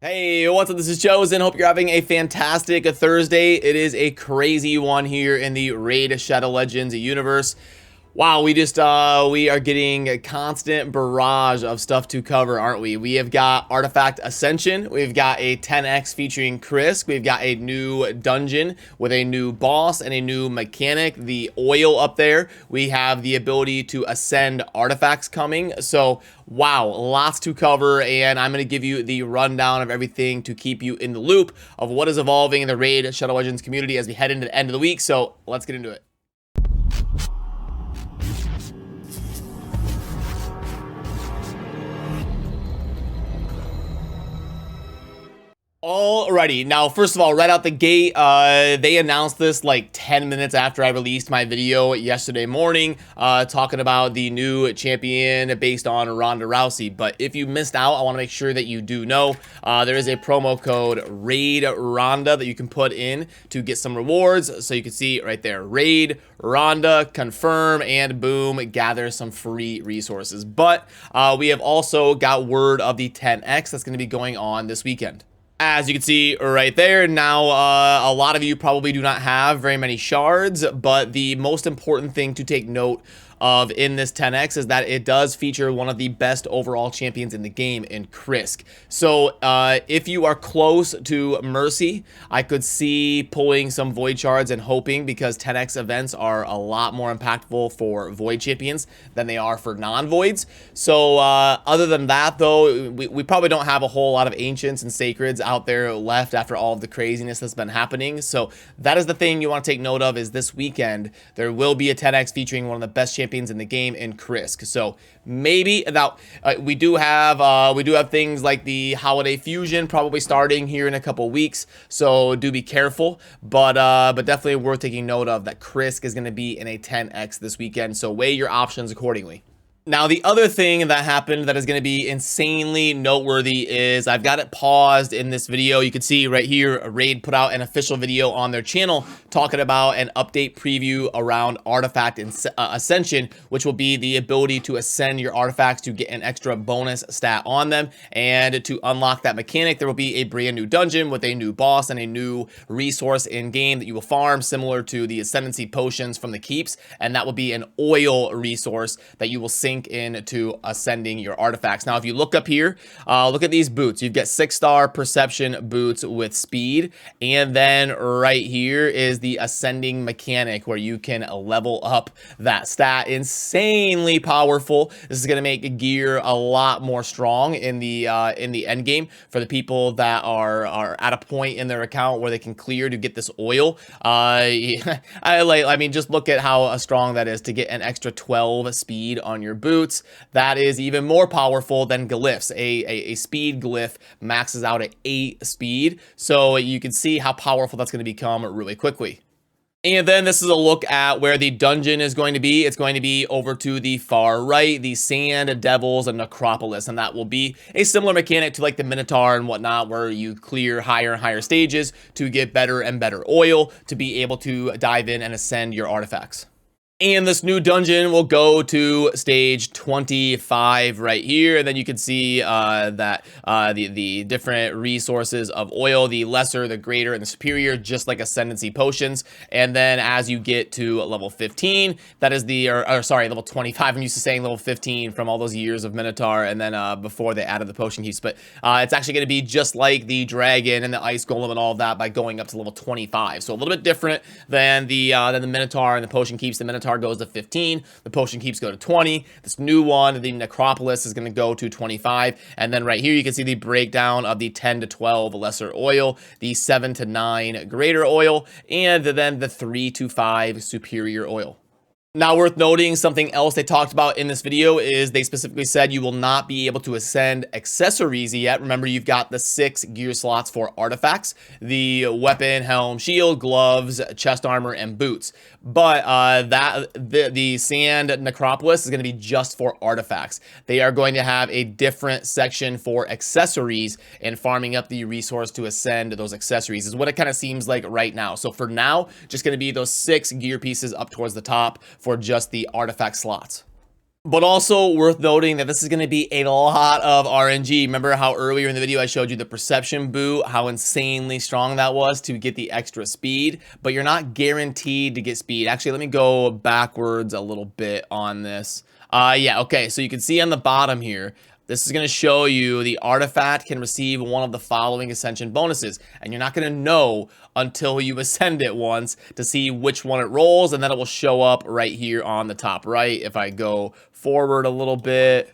Hey, what's up? This is Chosen. Hope you're having a fantastic Thursday. It is a crazy one here in the Raid Shadow Legends universe. Wow, we are getting a constant barrage of stuff to cover, aren't we? We have got Artifact Ascension, we've got a 10x featuring Krisk, we've got a new dungeon with a new boss and a new mechanic, the oil up there. We have the ability to ascend artifacts coming. So wow, lots to cover, and I'm going to give you the rundown of everything to keep you in the loop of what is evolving in the Raid Shadow Legends community as we head into the end of the week. So let's get into it. Alrighty, now first of all, right out the gate, they announced this like 10 minutes after I released my video yesterday morning, talking about the new champion based on Ronda Rousey. But if you missed out, I want to make sure that you do know there is a promo code RAID Ronda that you can put in to get some rewards. So you can see right there, RAID Ronda, confirm, and boom, gather some free resources. But we have also got word of the 10x that's going to be going on this weekend. As you can see right there, now a lot of you probably do not have very many shards, but the most important thing to take note of in this 10x is that it does feature one of the best overall champions in the game in Krisk. So if you are close to Mercy, I could see pulling some Void shards and hoping, because 10x events are a lot more impactful for Void champions than they are for non-Voids. So other than that though, we probably don't have a whole lot of Ancients and Sacreds out there left after all of the craziness that's been happening. So that is the thing you want to take note of, is this weekend there will be a 10x featuring one of the best champions in the game in Krisk. So maybe now we do have things like the Holiday Fusion probably starting here in a couple weeks, so do be careful, but definitely worth taking note of that Krisk is going to be in a 10x this weekend, so weigh your options accordingly. Now, the other thing that happened that is going to be insanely noteworthy is I've got it paused in this video. You can see right here, Raid put out an official video on their channel talking about an update preview around Artifact Ascension, which will be the ability to ascend your artifacts to get an extra bonus stat on them. And to unlock that mechanic, there will be a brand new dungeon with a new boss and a new resource in game that you will farm, similar to the Ascendancy potions from the keeps. And that will be an oil resource that you will sink into ascending your artifacts. Now, if you look up here, look at these boots. You've got 6-star perception boots with speed, and then right here is the ascending mechanic where you can level up that stat. Insanely powerful. This is going to make gear a lot more strong in the end game for the people that are at a point in their account where they can clear to get this oil. I mean, just look at how strong that is to get an extra 12 speed on your boots. That is even more powerful than glyphs. A speed glyph maxes out at 8 speed, so you can see how powerful that's going to become really quickly. And then this is a look at where the dungeon is going to be. It's going to be over to the far right, the Sand Devils and Necropolis, and that will be a similar mechanic to like the Minotaur and whatnot, where you clear higher and higher stages to get better and better oil to be able to dive in and ascend your artifacts. And this new dungeon will go to stage 25 right here. And then you can see that the different resources of oil, the lesser, the greater, and the superior, just like Ascendancy potions. And then as you get to level 15, that is sorry, level 25. I'm used to saying level 15 from all those years of Minotaur and then before they added the potion heaps. But it's actually going to be just like the dragon and the ice golem and all of that by going up to level 25. So a little bit different than the Minotaur and the potion keeps. The Minotaur goes to 15, the potion keeps go to 20. This new one, the Necropolis, is going to go to 25. And then right here you can see the breakdown of the 10 to 12 lesser oil, the 7 to 9 greater oil, and then the 3 to 5 superior oil. Now, worth noting, something else they talked about in this video is they specifically said you will not be able to ascend accessories yet. Remember, you've got the 6 gear slots for artifacts, the weapon, helm, shield, gloves, chest armor, and boots. But the Sand Necropolis is going to be just for artifacts. They are going to have a different section for accessories, and farming up the resource to ascend those accessories is what it kind of seems like right now. So for now, just going to be those 6 gear pieces up towards the top for just the artifact slots. But also worth noting that this is going to be a lot of RNG. Remember how earlier in the video I showed you the perception boot, how insanely strong that was to get the extra speed, but you're not guaranteed to get speed. Actually, let me go backwards a little bit on this. Yeah, okay, so you can see on the bottom here, this is going to show you the artifact can receive one of the following ascension bonuses, and you're not going to know until you ascend it once to see which one it rolls, and then it will show up right here on the top right. If I go forward a little bit,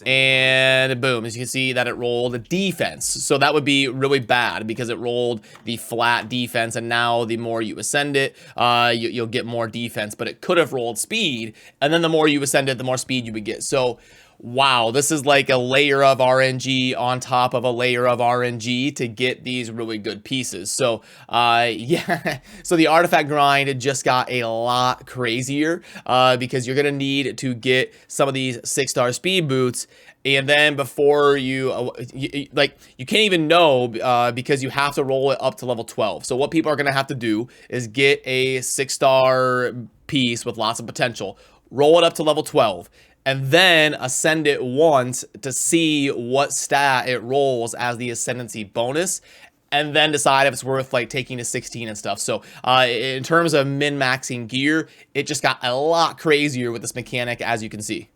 and boom, as you can see that it rolled a defense. So that would be really bad because it rolled the flat defense, and now the more you ascend it, you'll get more defense, but it could have rolled speed, and then the more you ascend it, the more speed you would get. So wow, this is like a layer of RNG on top of a layer of RNG to get these really good pieces. So yeah, so the artifact grind just got a lot crazier because you're gonna need to get some of these 6-star speed boots, and then before you can't even know because you have to roll it up to level 12. So what people are gonna have to do is get a 6-star piece with lots of potential, roll it up to level 12, and then ascend it once to see what stat it rolls as the ascendancy bonus, and then decide if it's worth like taking to 16 and stuff. So in terms of min-maxing gear, it just got a lot crazier with this mechanic, as you can see.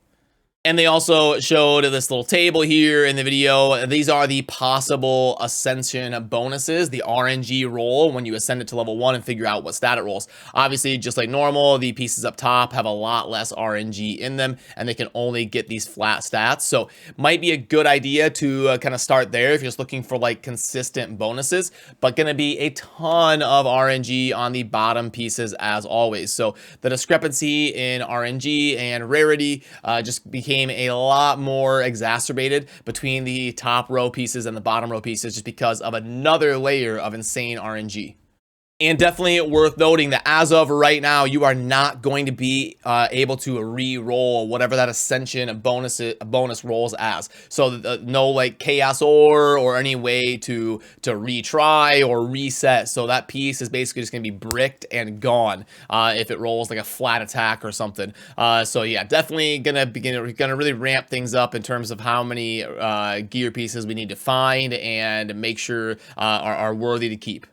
And they also showed this little table here in the video. These are the possible ascension bonuses, the RNG roll when you ascend it to level 1 and figure out what stat it rolls. Obviously, just like normal, the pieces up top have a lot less RNG in them, and they can only get these flat stats. So might be a good idea to kind of start there if you're just looking for like consistent bonuses, but gonna be a ton of RNG on the bottom pieces as always. So the discrepancy in RNG and rarity just became a lot more exacerbated between the top row pieces and the bottom row pieces just because of another layer of insane RNG. And definitely worth noting that as of right now, you are not going to be able to re-roll whatever that ascension bonus rolls as. So no like chaos or any way to retry or reset. So that piece is basically just going to be bricked and gone if it rolls like a flat attack or something. So yeah, definitely gonna really ramp things up in terms of how many gear pieces we need to find and make sure are worthy to keep.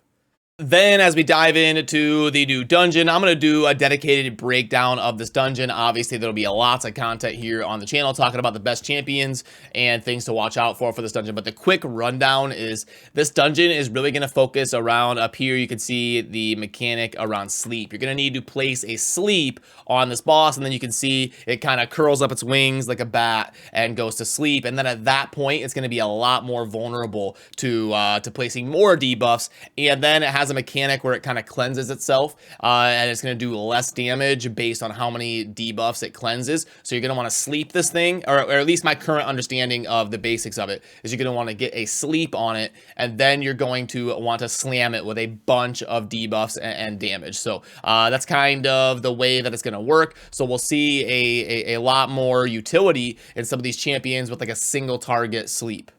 Then as we dive into the new dungeon, I'm going to do a dedicated breakdown of this dungeon. Obviously, there'll be lots of content here on the channel talking about the best champions and things to watch out for this dungeon. But the quick rundown is this dungeon is really going to focus around up here. You can see the mechanic around sleep. You're going to need to place a sleep on this boss, and then you can see it kind of curls up its wings like a bat and goes to sleep. And then at that point, it's going to be a lot more vulnerable to placing more debuffs. And then it has a mechanic where it kind of cleanses itself and it's going to do less damage based on how many debuffs it cleanses. So you're going to want to sleep this thing, or at least my current understanding of the basics of it is you're going to want to get a sleep on it, and then you're going to want to slam it with a bunch of debuffs and damage. So that's kind of the way that it's going to work. So we'll see a lot more utility in some of these champions with like a single target sleep.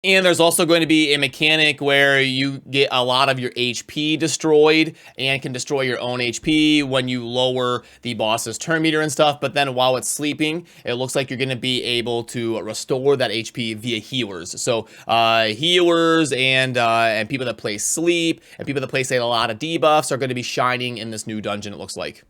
And there's also going to be a mechanic where you get a lot of your HP destroyed and can destroy your own HP when you lower the boss's turn meter and stuff. But then while it's sleeping, it looks like you're going to be able to restore that HP via healers. So healers and people that play sleep and people that place a lot of debuffs are going to be shining in this new dungeon, it looks like.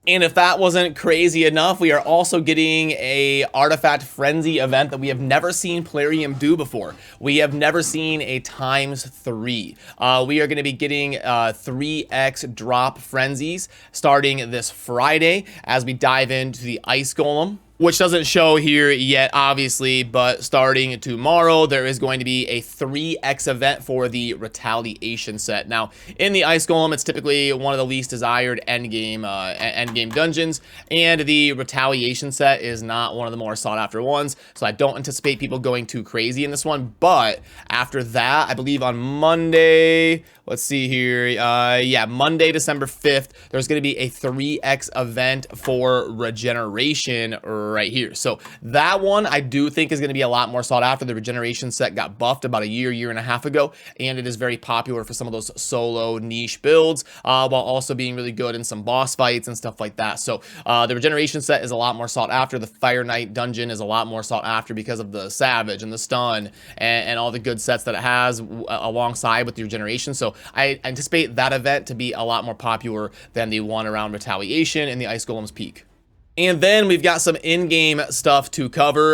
And if that wasn't crazy enough, we are also getting a Artifact Frenzy event that we have never seen Plarium do before. We have never seen a ×3. We are going to be getting 3x drop frenzies starting this Friday as we dive into the Ice Golem, which doesn't show here yet, obviously, but starting tomorrow, there is going to be a 3x event for the Retaliation set. Now, in the Ice Golem, it's typically one of the least desired endgame dungeons, and the Retaliation set is not one of the more sought-after ones, so I don't anticipate people going too crazy in this one. But after that, I believe on Monday, let's see here. Yeah, Monday, December 5th, there's going to be a 3x event for regeneration right here. So that one I do think is going to be a lot more sought after. The regeneration set got buffed about a year and a half ago, and it is very popular for some of those solo niche builds, while also being really good in some boss fights and stuff like that. So the regeneration set is a lot more sought after. The Fire Knight dungeon is a lot more sought after because of the Savage and the Stun and all the good sets that it has alongside with the regeneration. So I anticipate that event to be a lot more popular than the one around Retaliation and the Ice Golem's Peak. And then we've got some in-game stuff to cover.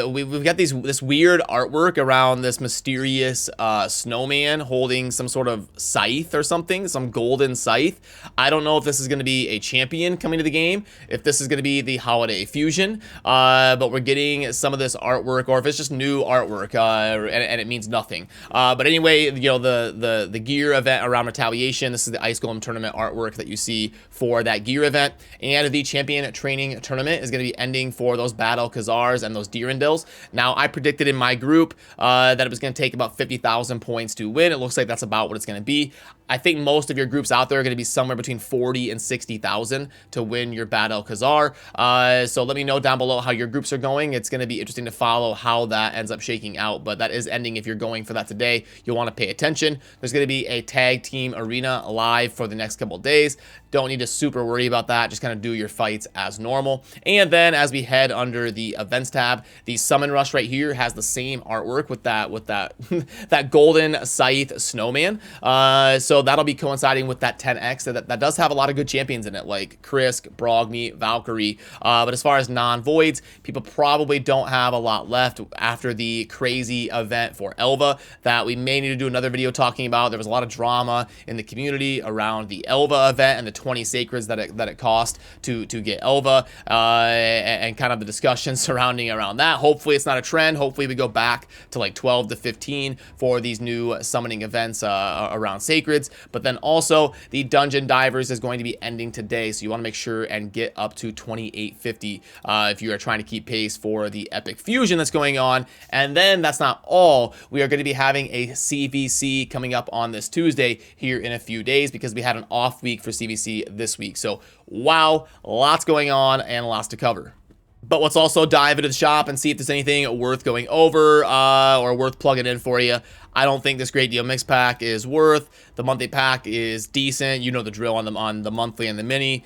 We've got this weird artwork around this mysterious snowman holding some sort of scythe or something, some golden scythe. I don't know if this is going to be a champion coming to the game, if this is going to be the holiday fusion, but we're getting some of this artwork, or if it's just new artwork, and it means nothing. But anyway, you know, the gear event around Retaliation, this is the Ice Golem tournament artwork that you see for that gear event, and the champion training tournament is going to be ending for those Battle Khazars and those Dirindils. Now, I predicted in my group that it was going to take about 50,000 points to win. It looks like that's about what it's going to be. I think most of your groups out there are going to be somewhere between 40 and 60,000 to win your Battle Khazar. So let me know down below how your groups are going. It's going to be interesting to follow how that ends up shaking out, but that is ending. If you're going for that today, you'll want to pay attention. There's going to be a tag team arena live for the next couple of days. Don't need to super worry about that. Just kind of do your fights as normal. And then as we head under the events tab, the Summon Rush right here has the same artwork with that that golden scythe snowman. So that'll be coinciding with that 10x. That does have a lot of good champions in it, like Krisk, Brogni, Valkyrie. But as far as non-voids, people probably don't have a lot left after the crazy event for Elva that we may need to do another video talking about. There was a lot of drama in the community around the Elva event and the 20 sacreds that it cost to get Elva, and kind of the discussion surrounding around that. Hopefully it's not a trend. Hopefully we go back to like 12 to 15 for these new summoning events around sacreds. But then also the Dungeon Divers is going to be ending today, so you want to make sure and get up to 2850 if you are trying to keep pace for the epic fusion that's going on. And then that's not all. We are going to be having a CVC coming up on this Tuesday here in a few days, because we had an off week for CVC this week. So wow, lots going on and lots to cover. But let's also dive into the shop and see if there's anything worth going over or worth plugging in for you. I don't think this Great Deal Mix Pack is worth. The monthly pack is decent. You know the drill on the monthly and the mini.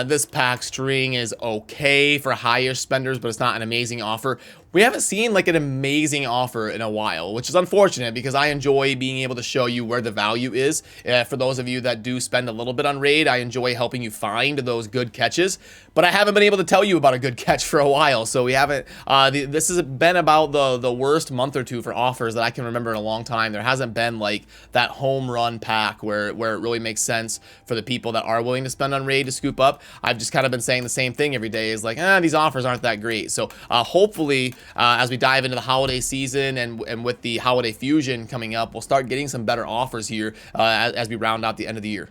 This pack string is okay for higher spenders, but it's not an amazing offer. We haven't seen like an amazing offer in a while, which is unfortunate because I enjoy being able to show you where the value is. For those of you that do spend a little bit on raid, I enjoy helping you find those good catches, but I haven't been able to tell you about a good catch for a while. So we haven't, this has been about the worst month or two for offers that I can remember in a long time. There hasn't been like that home run pack where it really makes sense for the people that are willing to spend on raid to scoop up. I've just kind of been saying the same thing every day, is like, these offers aren't that great. So hopefully as we dive into the holiday season and with the holiday fusion coming up, we'll start getting some better offers here as we round out the end of the year.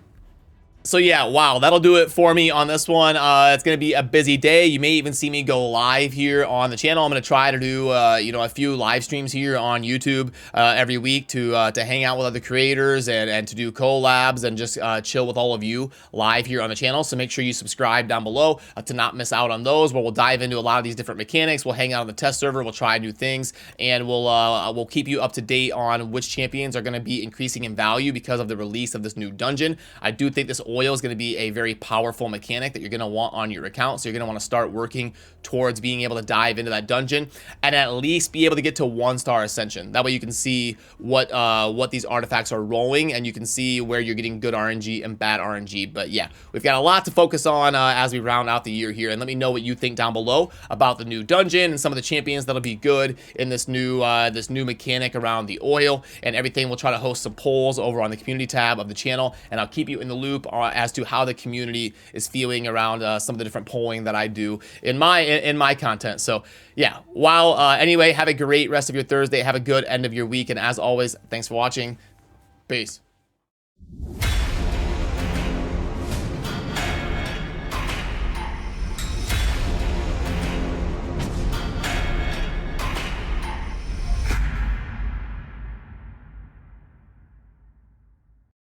So yeah, wow, that'll do it for me on this one. It's going to be a busy day. You may even see me go live here on the channel. I'm going to try to do, you know, a few live streams here on YouTube every week to hang out with other creators and to do collabs and just chill with all of you live here on the channel. So make sure you subscribe down below to not miss out on those, where we'll dive into a lot of these different mechanics. We'll hang out on the test server. We'll try new things, and we'll keep you up to date on which champions are going to be increasing in value because of the release of this new dungeon. I do think this oil is going to be a very powerful mechanic that you're going to want on your account, so you're going to want to start working towards being able to dive into that dungeon and at least be able to get to 1-star ascension. That way you can see what these artifacts are rolling, and you can see where you're getting good RNG and bad RNG. But yeah, we've got a lot to focus on as we round out the year here, and let me know what you think down below about the new dungeon and some of the champions that'll be good in this new mechanic around the oil and everything. We'll try to host some polls over on the community tab of the channel, and I'll keep you in the loop as to how the community is feeling around some of the different polling that I do in my content. So yeah, anyway, have a great rest of your Thursday. Have a good end of your week, and as always, thanks for watching. Peace.